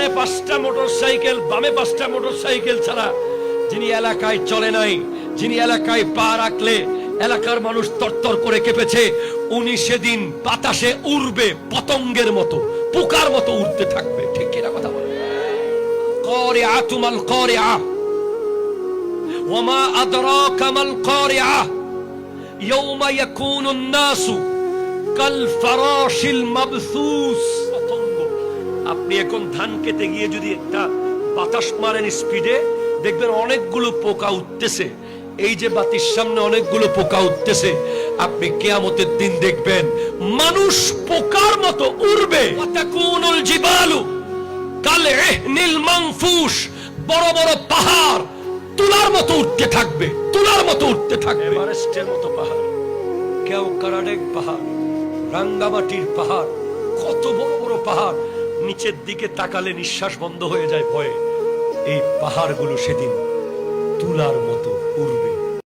ডানে 5টা মোটরসাইকেল, বামে 5টা মোটরসাইকেল ছাড়া যিনি এলাকায় চলে নাই, যিনি এলাকায় পা রাখলে এলাকার মানুষ তরতর করে কেঁপেছে, উনি সেদিন বাতাসে উড়বে, পতঙ্গের মতো, পোকার মতো উড়তে থাকবে। ঠিক কিনা কথা বলে? কারিআতু মাল কারিআ ওয়া মা আদরাকা মাল কারিআ ইয়াওমা ইয়াকুনুন নাসু কাল ফারাশিল মাবসুস। পতঙ্গ। আপনি এখন ধান কেটে গিয়ে যদি একটা বাতাস মারেন স্পিডে, দেখবেন অনেকগুলো পোকা উঠতেছে। এই যে বাতির সামনে অনেকগুলো পোকা উঠতেছে, আপনি কিয়ামতের দিন দেখবেন মানুষ পোকার মতো উড়বে। ওয়াতাকুনুল জিবালু কাল ইহনিল মানফুশ, বড় বড় পাহাড় তুলার মতো উঠতে থাকবে, তুলার মতো উঠতে থাকবে। এভারেস্টের মতো পাহাড়, কেওকারাডেক পাহাড়, রাঙ্গামাটির পাহাড়, কত বড় বড় পাহাড়, নিচের দিকে তাকালে নিঃশ্বাস বন্ধ হয়ে যায় ভয়ে। এই পাহাড়গুলো সেদিন তুলার মতো